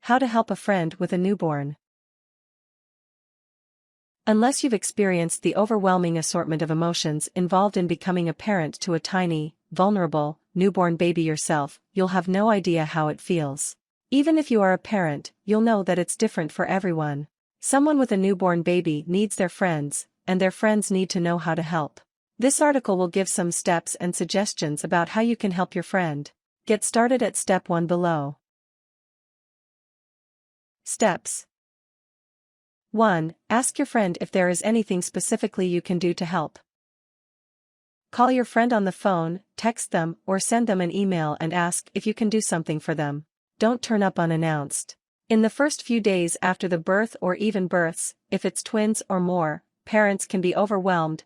How to help a friend with a newborn. Unless you've experienced the overwhelming assortment of emotions involved in becoming a parent to a tiny, vulnerable, newborn baby yourself, you'll have no idea how it feels. Even if you are a parent, you'll know that it's different for everyone. Someone with a newborn baby needs their friends, and their friends need to know how to help. This article will give some steps and suggestions about how you can help your friend. Get started at step 1 below. Steps. 1. Ask your friend if there is anything specifically you can do to help. Call your friend on the phone, text them, or send them an email and ask if you can do something for them. Don't turn up unannounced. In the first few days after the birth or even births, if it's twins or more, parents can be overwhelmed,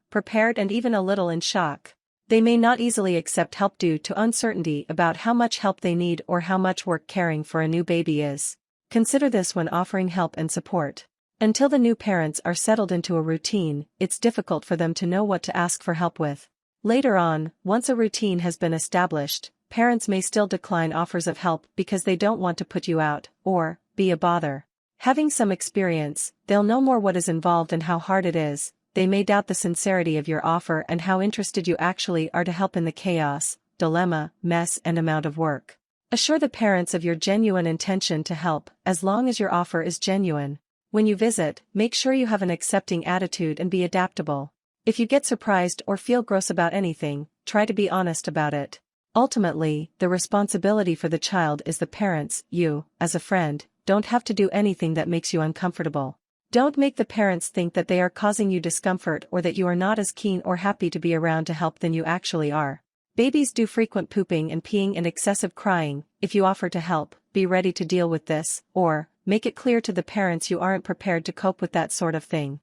prepared and even a little in shock. They may not easily accept help due to uncertainty about how much help they need or how much work caring for a new baby is. Consider this when offering help and support. Until the new parents are settled into a routine, it's difficult for them to know what to ask for help with. Later on, once a routine has been established, parents may still decline offers of help because they don't want to put you out, or be a bother. Having some experience, they'll know more what is involved and how hard it is. They may doubt the sincerity of your offer and how interested you actually are to help in the chaos, dilemma, mess and amount of work. Assure the parents of your genuine intention to help, as long as your offer is genuine. When you visit, make sure you have an accepting attitude and be adaptable. If you get surprised or feel gross about anything, try to be honest about it. Ultimately, the responsibility for the child is the parents. You, as a friend, don't have to do anything that makes you uncomfortable. Don't make the parents think that they are causing you discomfort or that you are not as keen or happy to be around to help than you actually are. Babies do frequent pooping and peeing and excessive crying. If you offer to help, be ready to deal with this, or make it clear to the parents you aren't prepared to cope with that sort of thing.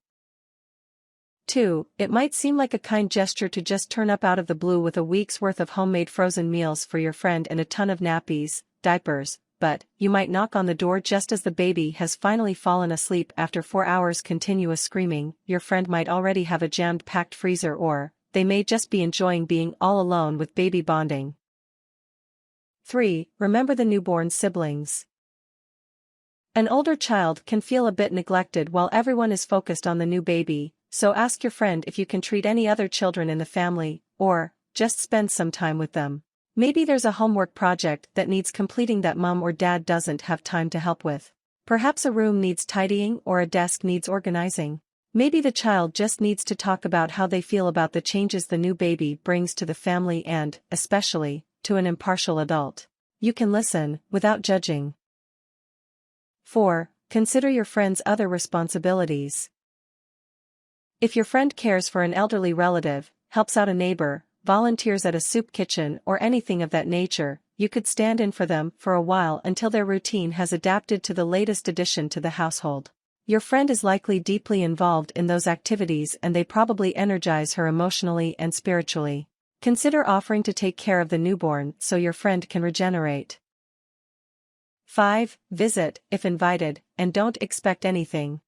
2. It might seem like a kind gesture to just turn up out of the blue with a week's worth of homemade frozen meals for your friend and a ton of nappies, diapers, but you might knock on the door just as the baby has finally fallen asleep after 4 hours continuous screaming. Your friend might already have a jammed-packed freezer, or they may just be enjoying being all alone with baby bonding. 3. Remember the newborn siblings. An older child can feel a bit neglected while everyone is focused on the new baby, so ask your friend if you can treat any other children in the family, or just spend some time with them. Maybe there's a homework project that needs completing that mom or dad doesn't have time to help with. Perhaps a room needs tidying or a desk needs organizing. Maybe the child just needs to talk about how they feel about the changes the new baby brings to the family and, especially, to an impartial adult. You can listen, without judging. 4. Consider your friend's other responsibilities. If your friend cares for an elderly relative, helps out a neighbor, volunteers at a soup kitchen or anything of that nature, you could stand in for them for a while until their routine has adapted to the latest addition to the household. Your friend is likely deeply involved in those activities and they probably energize her emotionally and spiritually. Consider offering to take care of the newborn so your friend can regenerate. 5. Visit, if invited, and don't expect anything.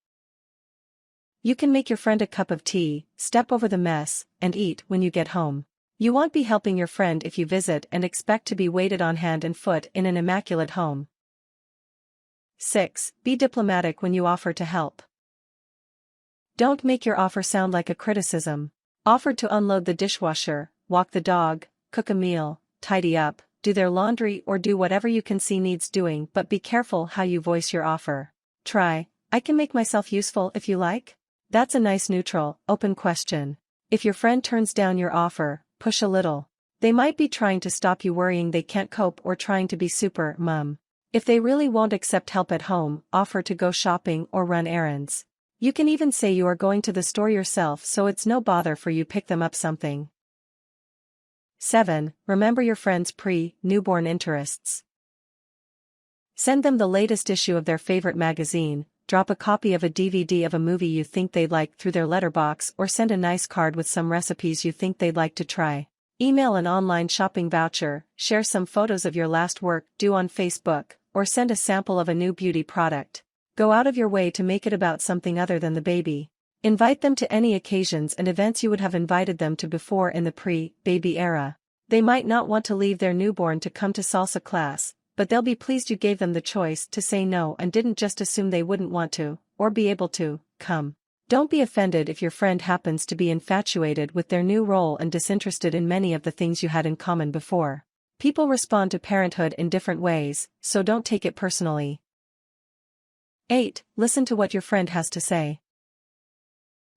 You can make your friend a cup of tea, step over the mess, and eat when you get home. You won't be helping your friend if you visit and expect to be waited on hand and foot in an immaculate home. 6. Be diplomatic when you offer to help. Don't make your offer sound like a criticism. Offer to unload the dishwasher, walk the dog, cook a meal, tidy up, do their laundry or do whatever you can see needs doing, but be careful how you voice your offer. Try, "I can make myself useful if you like?" That's a nice neutral, open question. If your friend turns down your offer, push a little. They might be trying to stop you worrying they can't cope or trying to be super mum. If they really won't accept help at home, offer to go shopping or run errands. You can even say you are going to the store yourself so it's no bother for you pick them up something. 7. Remember your friend's pre-newborn interests. Send them the latest issue of their favorite magazine, drop a copy of a DVD of a movie you think they'd like through their letterbox or send a nice card with some recipes you think they'd like to try. Email an online shopping voucher, share some photos of your last work due on Facebook, or send a sample of a new beauty product. Go out of your way to make it about something other than the baby. Invite them to any occasions and events you would have invited them to before in the pre-baby era. They might not want to leave their newborn to come to salsa class, but they'll be pleased you gave them the choice to say no and didn't just assume they wouldn't want to, or be able to, come. Don't be offended if your friend happens to be infatuated with their new role and disinterested in many of the things you had in common before. People respond to parenthood in different ways, so don't take it personally. 8. Listen to what your friend has to say.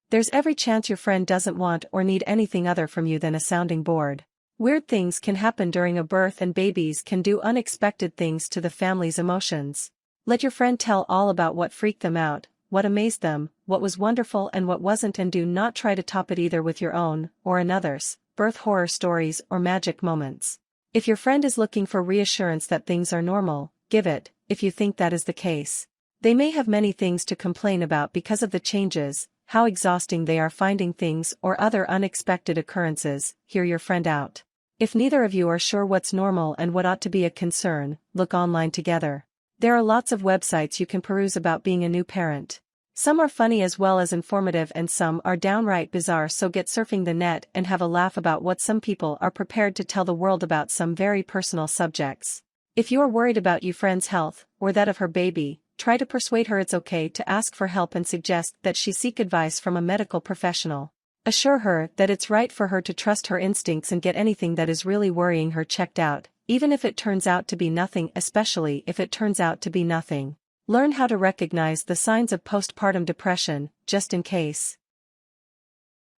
There's every chance your friend doesn't want or need anything other from you than a sounding board. Weird things can happen during a birth and babies can do unexpected things to the family's emotions. Let your friend tell all about what freaked them out, what amazed them, what was wonderful and what wasn't, and do not try to top it either with your own, or another's, birth horror stories or magic moments. If your friend is looking for reassurance that things are normal, give it, if you think that is the case. They may have many things to complain about because of the changes, how exhausting they are finding things or other unexpected occurrences. Hear your friend out. If neither of you are sure what's normal and what ought to be a concern, look online together. There are lots of websites you can peruse about being a new parent. Some are funny as well as informative and some are downright bizarre, so get surfing the net and have a laugh about what some people are prepared to tell the world about some very personal subjects. If you are worried about your friend's health, or that of her baby, try to persuade her it's okay to ask for help and suggest that she seek advice from a medical professional. Assure her that it's right for her to trust her instincts and get anything that is really worrying her checked out, even if it turns out to be nothing, especially if it turns out to be nothing. Learn how to recognize the signs of postpartum depression, just in case.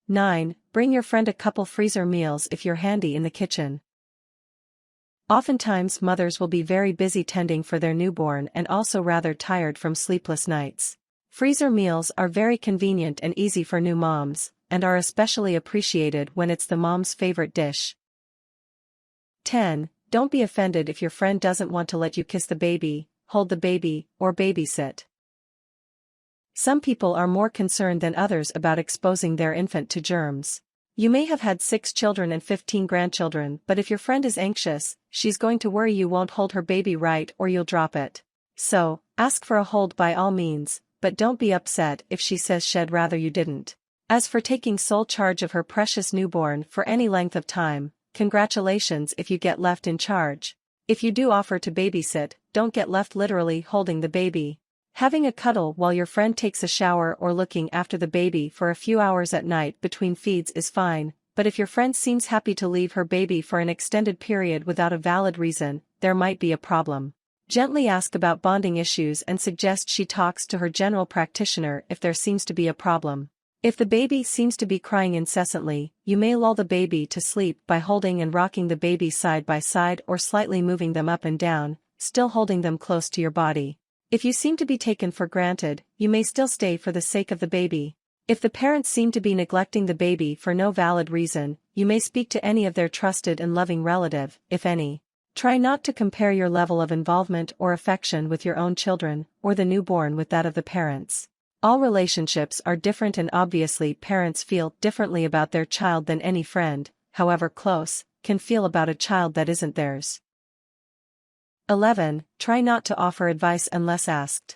9. Bring your friend a couple freezer meals if you're handy in the kitchen. Oftentimes mothers will be very busy tending for their newborn and also rather tired from sleepless nights. Freezer meals are very convenient and easy for new moms, and are especially appreciated when it's the mom's favorite dish. 10. Don't be offended if your friend doesn't want to let you kiss the baby, hold the baby, or babysit. Some people are more concerned than others about exposing their infant to germs. You may have had 6 children and 15 grandchildren, but if your friend is anxious, she's going to worry you won't hold her baby right or you'll drop it. So, ask for a hold by all means, but don't be upset if she says she'd rather you didn't. As for taking sole charge of her precious newborn for any length of time, congratulations if you get left in charge. If you do offer to babysit, don't get left literally holding the baby. Having a cuddle while your friend takes a shower or looking after the baby for a few hours at night between feeds is fine, but if your friend seems happy to leave her baby for an extended period without a valid reason, there might be a problem. Gently ask about bonding issues and suggest she talks to her general practitioner if there seems to be a problem. If the baby seems to be crying incessantly, you may lull the baby to sleep by holding and rocking the baby side by side or slightly moving them up and down, still holding them close to your body. If you seem to be taken for granted, you may still stay for the sake of the baby. If the parents seem to be neglecting the baby for no valid reason, you may speak to any of their trusted and loving relative, if any. Try not to compare your level of involvement or affection with your own children, or the newborn with that of the parents. All relationships are different and obviously parents feel differently about their child than any friend, however close, can feel about a child that isn't theirs. 11. Try not to offer advice unless asked.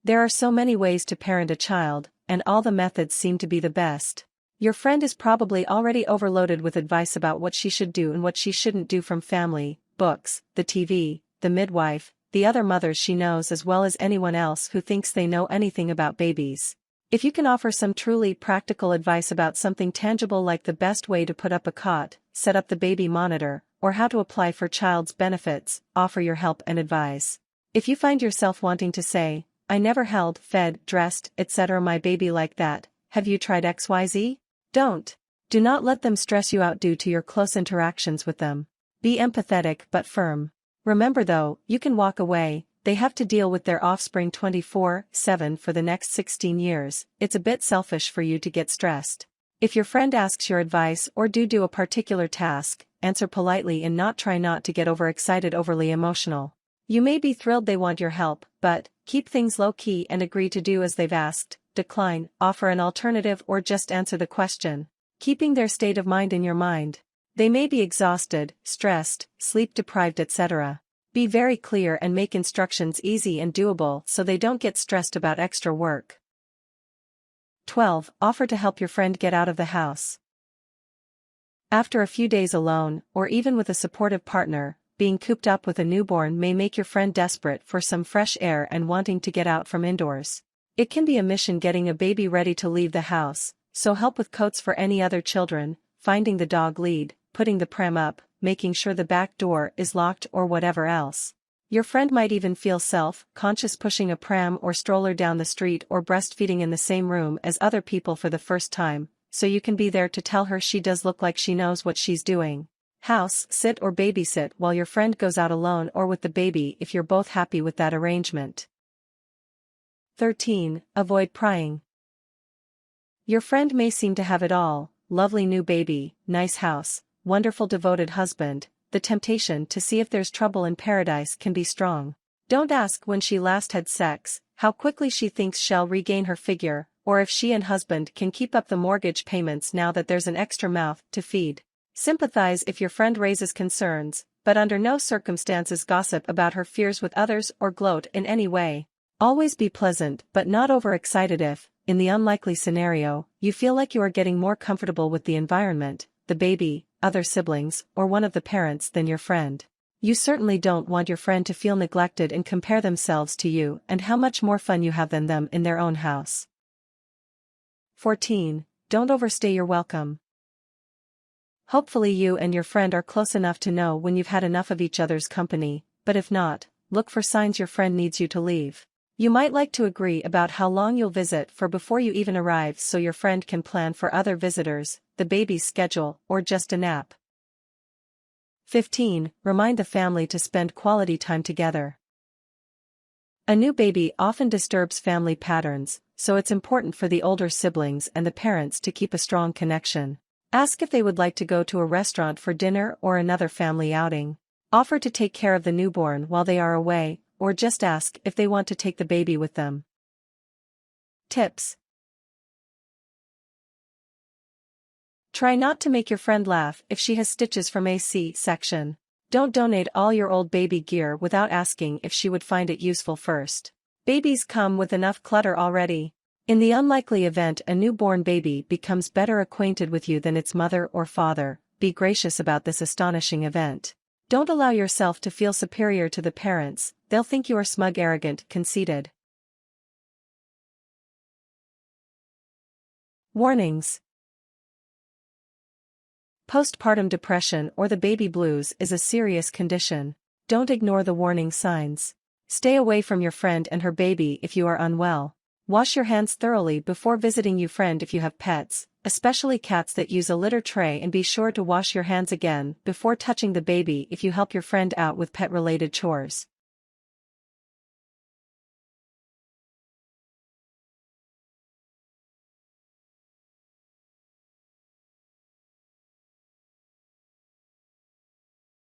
There are so many ways to parent a child, and all the methods seem to be the best. Your friend is probably already overloaded with advice about what she should do and what she shouldn't do from family, books, the TV, the midwife, the other mothers she knows, as well as anyone else who thinks they know anything about babies. If you can offer some truly practical advice about something tangible like the best way to put up a cot, set up the baby monitor, or how to apply for child's benefits, offer your help and advise. If you find yourself wanting to say, I never held, fed, dressed, etc. my baby like that, have you tried XYZ? Don't. Do not let them stress you out due to your close interactions with them. Be empathetic but firm. Remember though, you can walk away, they have to deal with their offspring 24/7 for the next 16 years, it's a bit selfish for you to get stressed. If your friend asks your advice or do a particular task, answer politely and try not to get overly emotional. You may be thrilled they want your help, but keep things low-key and agree to do as they've asked, decline, offer an alternative or just answer the question, keeping their state of mind in your mind. They may be exhausted, stressed, sleep-deprived, etc. Be very clear and make instructions easy and doable so they don't get stressed about extra work. 12. Offer to help your friend get out of the house. After a few days alone, or even with a supportive partner, being cooped up with a newborn may make your friend desperate for some fresh air and wanting to get out from indoors. It can be a mission getting a baby ready to leave the house, so help with coats for any other children, finding the dog lead, putting the pram up, making sure the back door is locked or whatever else. Your friend might even feel self-conscious pushing a pram or stroller down the street or breastfeeding in the same room as other people for the first time, so you can be there to tell her she does look like she knows what she's doing. House sit or babysit while your friend goes out alone or with the baby if you're both happy with that arrangement. 13. Avoid prying. Your friend may seem to have it all: lovely new baby, nice house, wonderful devoted husband. The temptation to see if there's trouble in paradise can be strong. Don't ask when she last had sex, how quickly she thinks she'll regain her figure, or if she and husband can keep up the mortgage payments now that there's an extra mouth to feed. Sympathize if your friend raises concerns, but under no circumstances gossip about her fears with others or gloat in any way. Always be pleasant but not overexcited if, in the unlikely scenario, you feel like you are getting more comfortable with the environment, the baby, other siblings, or one of the parents than your friend. You certainly don't want your friend to feel neglected and compare themselves to you and how much more fun you have than them in their own house. 14. Don't overstay your welcome. Hopefully you and your friend are close enough to know when you've had enough of each other's company, but if not, look for signs your friend needs you to leave. You might like to agree about how long you'll visit for before you even arrive so your friend can plan for other visitors, the baby's schedule, or just a nap. 15. Remind the family to spend quality time together. A new baby often disturbs family patterns, so it's important for the older siblings and the parents to keep a strong connection. Ask if they would like to go to a restaurant for dinner or another family outing. Offer to take care of the newborn while they are away, or just ask if they want to take the baby with them. Tips. Try not to make your friend laugh if she has stitches from a C-section. Don't donate all your old baby gear without asking if she would find it useful first. Babies come with enough clutter already. In the unlikely event a newborn baby becomes better acquainted with you than its mother or father, be gracious about this astonishing event. Don't allow yourself to feel superior to the parents, they'll think you are smug, arrogant, conceited. Warnings. Postpartum depression or the baby blues is a serious condition. Don't ignore the warning signs. Stay away from your friend and her baby if you are unwell. Wash your hands thoroughly before visiting your friend if you have pets, especially cats that use a litter tray, and be sure to wash your hands again before touching the baby if you help your friend out with pet-related chores.